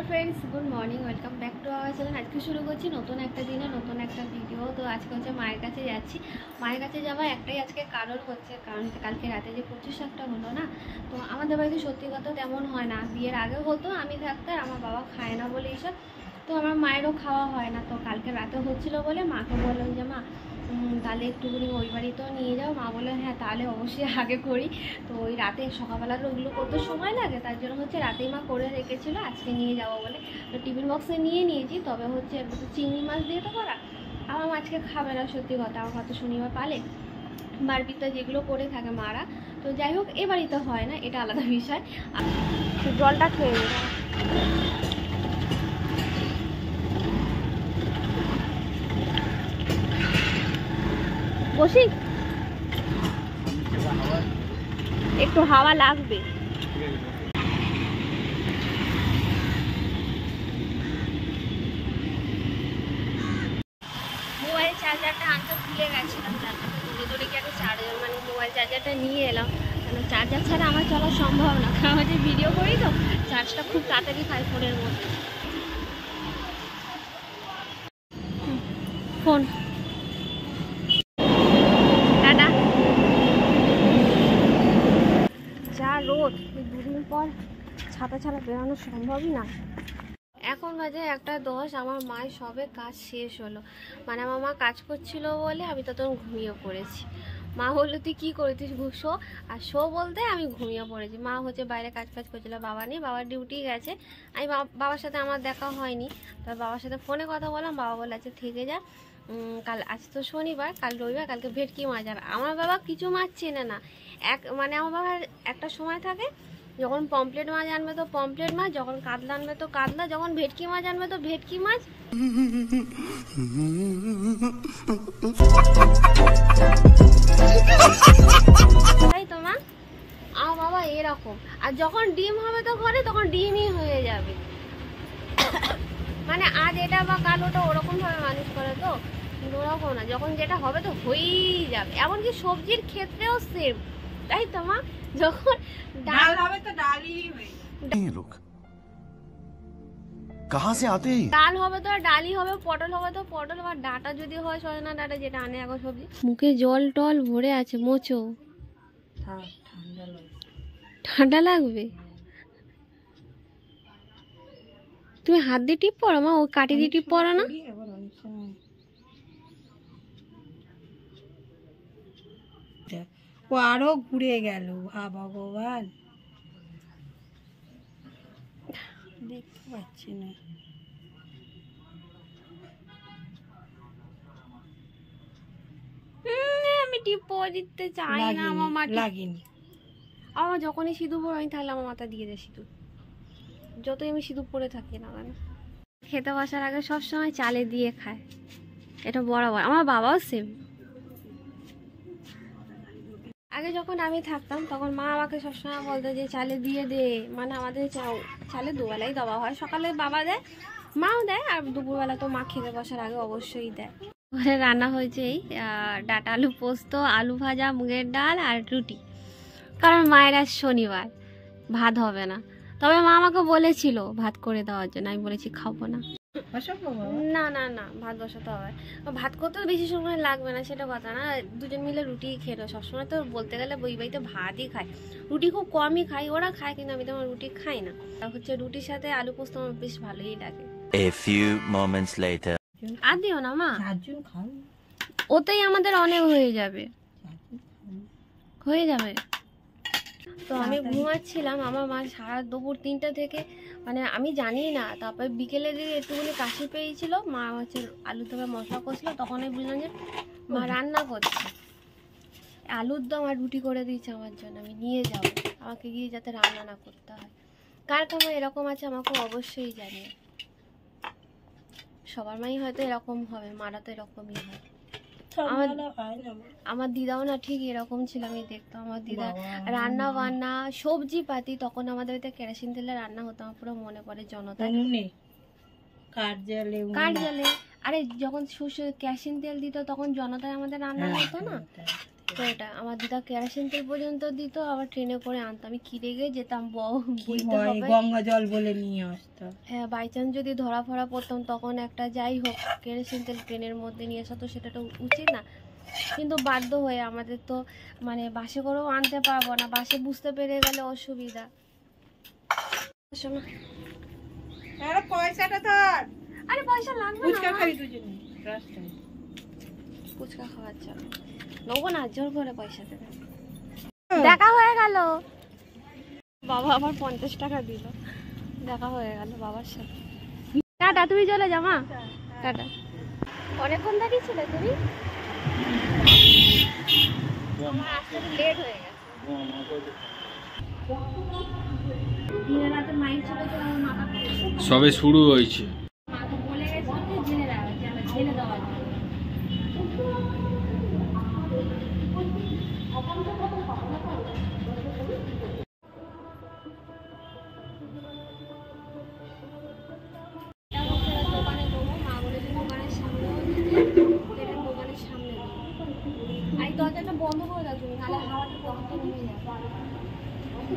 Friends good morning welcome back to our channel. आज के शुरू करছি নতুন একটা দিনে নতুন একটা ভিডিও। তো আজকে হচ্ছে মায়ের কাছে যাচ্ছি। মায়ের কাছে যাওয়ার একটাই আজকে কারণ হচ্ছে, কারণ কালকে রাতে যে 25 হলো না, তো আমাদের বাড়িতে সত্যি কথা তেমন হয় না। বিয়ের আগে হতো, আমি থাকতে আর আমার বাবা খায় না বলে এইসব, তো আমার মায়েরও খাওয়া হয় না। তো কালকে রাতে হচ্ছিলো বলে মাকে বললাম যে মা তাহলে একটুখানি ওই বাড়িতেও নিয়ে যাও। মা বলে হ্যাঁ তাহলে অবশ্যই আগে করি। তো ওই রাতে সকালবেলার ওগুলো করতে সময় লাগে, তার জন্য হচ্ছে রাতেই মা করে রেখেছিলো আজকে নিয়ে যাবো বলে। তো টিফিন বক্সে নিয়ে নিয়েছি, তবে হচ্ছে চিংড়ি মাছ দিয়ে তো করা, আমার আজকে খাবে না সত্যি কথা। আমার হয়তো শনিবার পালে বারবিটা যেগুলো করে থাকে মারা, তো যাই হোক এ বাড়িতে হয় না, এটা আলাদা বিষয়। জলটা খেয়ে বসি, একটু হাওয়া লাগবে। মোবাইল চার্জারটা আনতে ভুলে গেছিলাম, দূরে গিয়ে একটা চার্জার মানে মোবাইল চার্জারটা নিয়ে এলাম, কেন চার্জার ছাড়া আমার চলা সম্ভব না, কারণ হচ্ছে ভিডিও করি তো চার্জটা খুব তাড়াতাড়ি খাই ফোনের মধ্যে। Phone tata. যা রোদ, দুদিন পর ছাতা ছাড়া বেরোনো সম্ভবই না। এখন বাজে 1:10, আমার মায়ের সবে কাজ শেষ হলো, মানে আমার মা কাজ করছিল বলে আমি তখন ঘুমিয়ে পড়েছি। মা বললো তুই কী করেছিস শো, আর শো বলতে আমি ঘুমিয়ে পড়েছি। মা হচ্ছে বাইরে কাজ করছিল, বাবা নেই, বাবার ডিউটি গেছে। আমি বাবার সাথে আমার দেখা হয়নি, তবে বাবার সাথে ফোনে কথা বললাম। বাবা বলে আচ্ছা থেকে যা, কাল আজ তো শনিবার, কাল রবিবার, কালকে ভেটকি মাছ। আর আমার বাবা কিছু মাছ চেনে না, মানে আমার বাবার একটা সময় থাকে, যখন পমপ্লেট মাছ আনবে তো পমপ্লেট মাছ, যখন কাতলা আনবে তো কাতলা, যখন ভেটকি মাছ আনবে তো ভেটকি মাছ। তাই তো মা, আমার বাবা এরকম। আর যখন ডিম হবে তো ঘরে, তখন ডিমই হয়ে যাবে। মানে আজ এটা বা কাল ওটা ওরকম ভাবে মানুষ করে, তো ওরকম না, যখন যেটা হবে তো হয়েই যাবে। এমনকি সবজির ক্ষেত্রেও সেম, তাই তো মা, যখন ডাল হবে তো ডালই হবে, कहाँ से आते हैं? ডাল হবে তো ডালই হবে, পটল হবে তো পটল, বা ডাটা যদি হয় সজনা ডাটা, যেটা আনে এখন সবজি। মুখে জল টল ভরে আছে, মোচো, ঠান্ডা লাগবে। তুমি হাত দিয়ে টিপ পড়ো মা, ও কাটি দিয়ে টিপ পড়ো না। ও আরো ঘুরে গেল, হা ভগবান, দেখতে পাচ্ছি না। আমি টিপ পরে দিতে চাই না, আমার মাটি লাগেনি। আমার যখনই সিঁদুর পরে আমি তাহলে আমার মাথা দিয়ে দেয় সিঁদুর, যতই আমি সিঁদুর পরে থাকি না কেন। খেতে বসার আগে সবসময় চালে দিয়ে খায়, এটা বরাবর। আমার বাবাও সেম। আগে যখন আমি থাকতাম তখন মা আমাকে সবসময় বলতো যে চালে দিয়ে দে, মানে আমাদের চালে দুবেলাই দেওয়া হয়, সকালে বাবা দেয়, মাও দেয়, আর দুপুরবেলা তো মা খেতে বসার আগে অবশ্যই দেয়। ঘরে রান্না হয়েছে এই ডাটা আলু পোস্ত, আলু ভাজা, মুগের ডাল আর রুটি, কারণ মায়ের আজ শনিবার, ভাত হবে না। তবে মা আমাকে বলেছিল ভাত করে দেওয়ার জন্য, আমি বলেছি খাবো না। না না না, ভাত বসাতে হবে, ভাত করতে বেশি সময় লাগবে না, সেটা কথা না। দুজন মিলে রুটি খেলো, সবসময় তো বলতে গেলে বই বাড়িতে ভাতই খায়, রুটি খুব কমই খাই, ওরা খায় কিন্তু আমি তো আমার রুটি খাই না। হচ্ছে রুটির সাথে আলু পোস্ত আমার বেশ ভালোই লাগে। A few moments later. আর দিও না মা, চারজন খাও, ওতেই আমাদের অনেক হয়ে যাবে, হয়ে যাবে। তো আমি ঘুমাচ্ছিলাম, আমার মা সারা দুপুর 3টা থেকে, মানে আমি জানি না, তারপরে বিকেলের দিকে একটুখানি কাশি পেয়েছিল, মা হচ্ছে আলুর দমে মশলা কষলো, তখন আমি বুঝলাম যে মা রান্না করছে। আলুর দম আর রুটি করে দিয়েছে আমার জন্য, আমি নিয়ে যাব, আমাকে গিয়ে যাতে রান্না না করতে হয়। কার কামে এরকম আছে আমাকে অবশ্যই জানিয়ে। সবার মাই হয়তো এরকম হবে, মারা তো এরকমই হয়। আমার দিদাও না ঠিক এরকম ছিল, আমি দেখতাম আমার দিদা রান্না বান্না সবজি পাতি, তখন আমাদের বাড়িতে কেরোসিন তেলে রান্না হতো, আমার পুরো মনে পড়ে জনতা কাঠ জ্বালে। আরে যখন কেরোসিন তেল দিত তখন জনতায় আমাদের রান্না হতো না, তো এটা আমার দিদা কেরোসিন তেল পর্যন্ত দিত, আবার ট্রেনে করে আনতো। আমি কি রেগে যেতাম বইতে হবে, গঙ্গা জল বলে নিয়ে আসতো। হ্যাঁ বাই চান্স যদি ধরা ফরা পড়তাম তখন একটা যাই হোক কেরোসিন তেল ট্রেনের মধ্যে নিয়ে আসা, তো সেটা তো উচিত না, কিন্তু বাধ্য হয়ে আমাদের তো মানে বাসে করেও আনতে পারবো না, বাসে বুঝতে পেরে গেলে অসুবিধা। শোনো, আরে পয়সাটা ধর, আরে পয়সা লাগবে ফুচকা না, খাবি দুজনে রাস্তায়। ফুচকা খাওয়ার জন্য নেবো না, জোর করে পয়সা দেবে। দেখা হয়ে গেল, বাবা আবার 50 টাকা দিল, দেখা হয়ে গেল বাবার সাথে। টাটা, তুমি চলে যাও মা, টাটা। অনেকক্ষণ দাঁড়িয়েছিলে তুমি? আমার আসতে লেট হয়ে গেছে। দিনের রাতে মাইক ছিল তো আমার মাথা ঘুরেছে। সবে শুরু হয়েছে। মাকে বলে গেছিল যে জেনে দেওয়া, জেনে দেওয়ার জন্য। দোকানে দেবো, মা বলেছে দোকানের সামনেও দিতে, প্লেটের দোকানের সামনে দেবো। আর এই দরজাটা বন্ধ করে দাও তুমি, নাহলে হাওয়াটা প্রচুর নেমে যাবে।